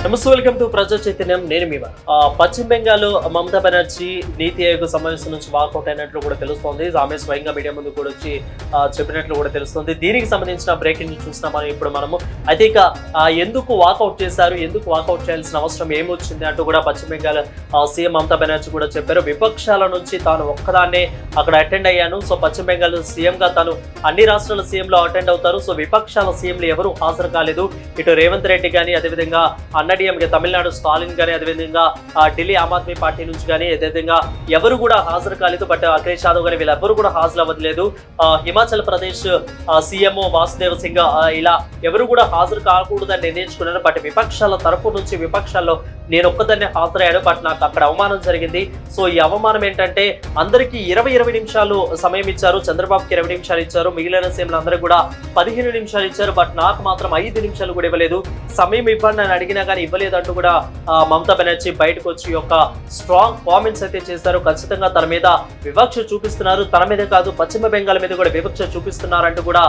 నమస్తే, welcome to ప్రజా చైతన్యం. నేను మీ పశ్చిమ బెంగాల్ మమతా బెనర్జీ నీతి ఆయోగ్ సమావేశం నుంచి వాకౌట్ అయినట్లు కూడా తెలుస్తోంది. ఆమె స్వయంగా మీడియా ముందు కూడా వచ్చి చెప్పినట్లు కూడా తెలుస్తుంది. దీనికి సంబంధించిన బ్రేకింగ్ న్యూస్ చూస్తున్నాం ఇప్పుడు మనము. అయితే ఇక ఎందుకు వాకౌట్ చేశారు, ఎందుకు వాకౌట్ చేయాల్సిన అవసరం ఏమొచ్చింది అంటూ కూడా పశ్చిమ బెంగాల్ సీఎం మమతా బెనర్జీ కూడా చెప్పారు. విపక్షాల నుంచి తాను ఒక్కదాన్నే అక్కడ అటెండ్ అయ్యాను. సో పశ్చిమ బెంగాల్ సీఎం గా తాను అన్ని రాష్ట్రాల సీఎంలో అటెండ్ అవుతారు. సో విపక్షాల సీఎంలు ఎవరు హాజరు కాలేదు. ఇటు రేవంత్ రెడ్డి కానీ, అదేవిధంగా అన్నడీఎంకే తమిళనాడు స్టాలిన్ కానీ, అదేవిధంగా ఢిల్లీ ఆమ్ ఆద్మీ పార్టీ నుంచి కానీ అదేవిధంగా ఎవరు కూడా హాజరు కాలేదు. బట్ అఖిలేష్ యాదవ్ కానీ వీళ్ళెవరు కూడా హాజరు అవ్వలేదు. హిమాచల్ ప్రదేశ్ సీఎం వాసుదేవ్ సింగ్ ఇలా ఎవరు కూడా హాజరు కాకూడదని నిర్ణయించుకున్నారు. బట్ విపక్షాల తరపు నుంచి విపక్షాల్లో నేను ఒక్కదాన్నే హాజరయ్యాను. బట్ నాకు అక్కడ అవమానం జరిగింది. సో ఈ అవమానం ఏంటంటే అందరికీ 20 నిమిషాలు సమయం ఇచ్చారు. చంద్రబాబుకి 20 నిమిషాలు ఇచ్చారు. మిగిలిన సీఎంలు అందరూ కూడా 15 నిమిషాలు ఇచ్చారు. బట్ నాకు మాత్రం 5 నిమిషాలు కూడా ఇవ్వలేదు. సమయం ఇవ్వండి అని అడిగినా కానీ ఇవ్వలేదు అంటూ కూడా మమతా బెనర్జీ బయటకు వచ్చి ఒక స్ట్రాంగ్ కామెంట్స్ అయితే చేశారు. ఖచ్చితంగా తన మీద వివక్ష చూపిస్తున్నారు. తన మీద కాదు, పశ్చిమ బెంగాల్ మీద కూడా వివక్ష చూపిస్తున్నారంటూ కూడా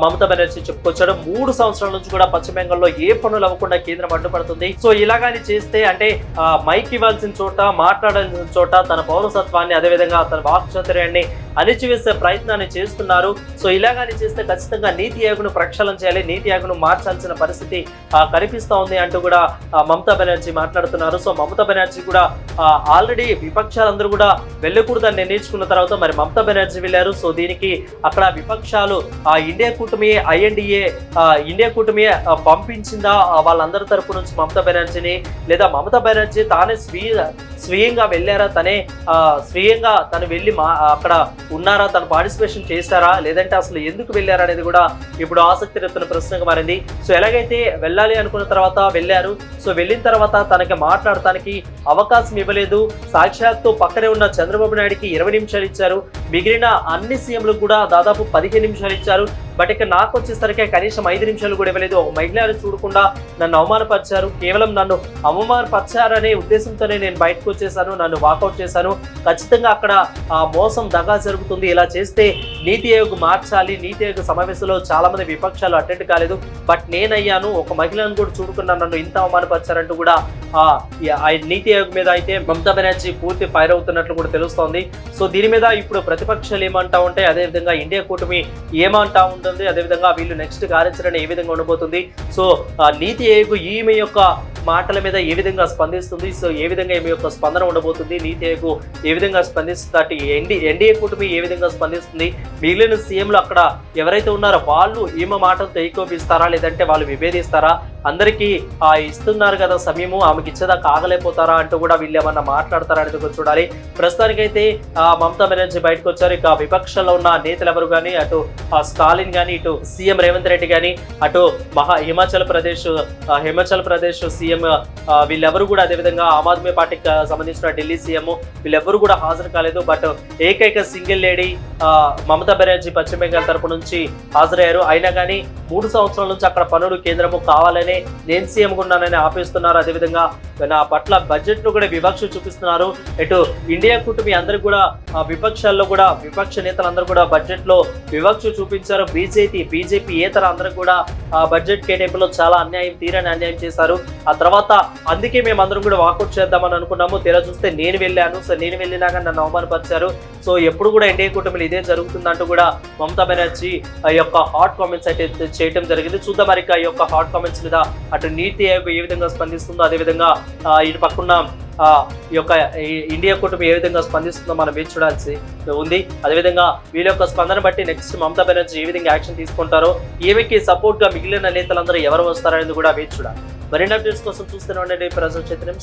మమతా బెనర్జీ చెప్పుకొచ్చారు. 3 సంవత్సరాల నుంచి కూడా పశ్చిమ బెంగాల్లో ఏ పనులు అవ్వకుండా కేంద్రం అడ్డుపడుతుంది. సో ఇలాగాని చేస్తే అంటే మైక్ ఇవ్వాల్సిన చోట, మాట్లాడాల్సిన చోట తన పౌరసత్వాన్ని అదేవిధంగా తన వాక్చాతుర్యాన్ని అణిచివేసే ప్రయత్నాన్ని చేస్తున్నారు. సో ఇలాగాని చేస్తే ఖచ్చితంగా నీతి ఆయోగ్ను ప్రక్షాళన చేయాలి, నీతి ఆయోగ్ను మార్చాల్సిన పరిస్థితి కనిపిస్తా ఉంది అంటూ కూడా మమతా బెనర్జీ మాట్లాడుతున్నారు. సో మమతా బెనర్జీ కూడా ఆల్రెడీ విపక్షాలందరూ కూడా వెళ్ళకూడదని నిర్ణయించుకున్న తర్వాత మరి మమతా బెనర్జీ వెళ్ళారు. సో దీనికి అక్కడ విపక్షాలు ఇండియా కూటమి, ఐఎన్డిఏ ఇండియా కూటమి పంపించిందా వాళ్ళందరి తరపు నుంచి మమతా బెనర్జీని, లేదా మమతా బెనర్జీ తానే స్వయంగా వెళ్ళారా, తనే స్వయంగా తను వెళ్ళి అక్కడ ఉన్నారా, తను పార్టిసిపేషన్ చేశారా, లేదంటే అసలు ఎందుకు వెళ్ళారా అనేది కూడా ఇప్పుడు ఆసక్తి రేపుతున్న ప్రశ్నగా మారింది. సో ఎలాగైతే వెళ్ళాలి అనుకున్న తర్వాత వెళ్ళారు. సో వెళ్ళిన తర్వాత తనకి మాట్లాడటానికి అవకాశం ఇవ్వలేదు. సాక్షాత్తు పక్కనే ఉన్న చంద్రబాబు నాయుడికి 20 నిమిషాలు ఇచ్చారు. మిగిలిన అన్ని సీఎంలు కూడా దాదాపు 15 నిమిషాలు ఇచ్చారు. బట్ ఇక నాకు వచ్చేసరికి కనీసం 5 నిమిషాలు కూడా ఇవ్వలేదు. ఒక మహిళను చూడకుండా నన్ను అవమానపరిచారు. కేవలం నన్ను అవమానపరిచారనే ఉద్దేశంతోనే నేను బయటకు వచ్చేసాను, నన్ను వాకౌట్ చేశాను. ఖచ్చితంగా అక్కడ మోసం, దగా జరుగుతుంది. ఇలా చేస్తే నీతి ఆయోగ్ మార్చాలి. నీతి ఆయోగ్ సమావేశంలో చాలా మంది విపక్షాలు అటెండ్ కాలేదు. బట్ నేనయ్యాను. ఒక మహిళను కూడా చూడకుండా నన్ను ఇంత అవమానపరిచారంటూ కూడా నీతి ఆయోగ్ మీద అయితే మమతా బెనర్జీ పూర్తి ఫైర్ అవుతున్నట్లు కూడా తెలుస్తోంది. సో దీని మీద ఇప్పుడు ప్రతిపక్షాలు ఏమంటా ఉంటాయి, అదేవిధంగా ఇండియా కూటమి ఏమంటా ఉంటుంది, అదేవిధంగా వీళ్ళు నెక్స్ట్ కార్యాచరణ ఏ విధంగా ఉండబోతుంది. సో నీతి ఆయోగ్ ఈమె యొక్క మాటల మీద ఏ విధంగా స్పందిస్తుంది, సో ఏ విధంగా ఈమె యొక్క స్పందన ఉండబోతుంది, నీతి ఆయోగ్ ఏ విధంగా స్పందిస్తుంది, ఎన్డీఏ కూటమి ఏ విధంగా స్పందిస్తుంది, మిగిలిన సీఎంలు అక్కడ ఎవరైతే ఉన్నారో వాళ్ళు ఈమె మాటలతో ఏకోపిస్తారా, లేదంటే వాళ్ళు విభేదిస్తారా, అందరికీ ఇస్తున్నారు కదా సమయము, ఆమెకి ఇచ్చేదాకా ఆగలేకపోతారా అంటూ కూడా వీళ్ళు ఏమన్నా మాట్లాడతారా అనేది కూడా చూడాలి. ప్రస్తుతానికైతే మమతా బెనర్జీ బయటకు వచ్చారు. ఇక విపక్షంలో ఉన్న నేతలు ఎవరు కానీ, అటు స్టాలిన్ కానీ, ఇటు సీఎం రేవంత్ రెడ్డి కానీ, అటు హిమాచల్ ప్రదేశ్ సీఎం వీళ్ళెవరు కూడా, అదేవిధంగా ఆమ్ ఆద్మీ పార్టీకి సంబంధించిన ఢిల్లీ సీఎం వీళ్ళెవరు కూడా హాజరు కాలేదు. బట్ ఏకైక సింగిల్ లేడీ మమతా బెనర్జీ పశ్చిమ బెంగాల్ తరపు నుంచి హాజరయ్యారు. అయినా కానీ 3 సంవత్సరాల నుంచి అక్కడ పనులు కేంద్రము కావాలని నేను సీఎంగా ఉన్నానని ఆపేస్తున్నారు. అదేవిధంగా నా పట్ల బడ్జెట్ లో కూడా వివక్ష చూపిస్తున్నారు. ఇటు ఇండియా కూటమి అందరూ కూడా విపక్షాల్లో కూడా విపక్ష నేతలందరూ కూడా బడ్జెట్ లో వివక్ష చూపించారు. బీజేపీ ఏతర అందరూ కూడా బడ్జెట్ కేటాయింపులో చాలా తీరని అన్యాయం చేశారు. ఆ తర్వాత అందుకే మేము అందరం కూడా వాకౌట్ చేద్దామని అనుకున్నాము. తీరా చూస్తే నేను వెళ్ళాను. సో నేను వెళ్ళినాక నన్ను అవమానపరిచారు. సో ఎప్పుడు కూడా ఇండియా కూటమిలో ఇదే జరుగుతుందంటూ కూడా మమతా బెనర్జీ యొక్క హాట్ కామెంట్స్ అయితే చేయడం జరిగింది. చూద్దాం మరి ఈ యొక్క హాట్ కామెంట్స్ మీద అటు నీతి ఆయోగ్ ఏ విధంగా స్పందిస్తుందో, అదేవిధంగా ఇటు పక్కన ఈ యొక్క ఇండియా కూటమి ఏ విధంగా స్పందిస్తుందో మనం వేచి చూడాల్సి ఉంది. అదేవిధంగా వీళ్ళ యొక్క స్పందన బట్టి నెక్స్ట్ మమతా బెనర్జీ ఏ విధంగా యాక్షన్ తీసుకుంటారో, ఈమెకి సపోర్ట్ గా మిగిలిన నేతలందరూ ఎవరు వస్తారనేది కూడా వేచి చూడాలి. మరిన్ని అప్డేట్స్ కోసం చూస్తూనే ఉండండి ప్రజా చైతన్యం.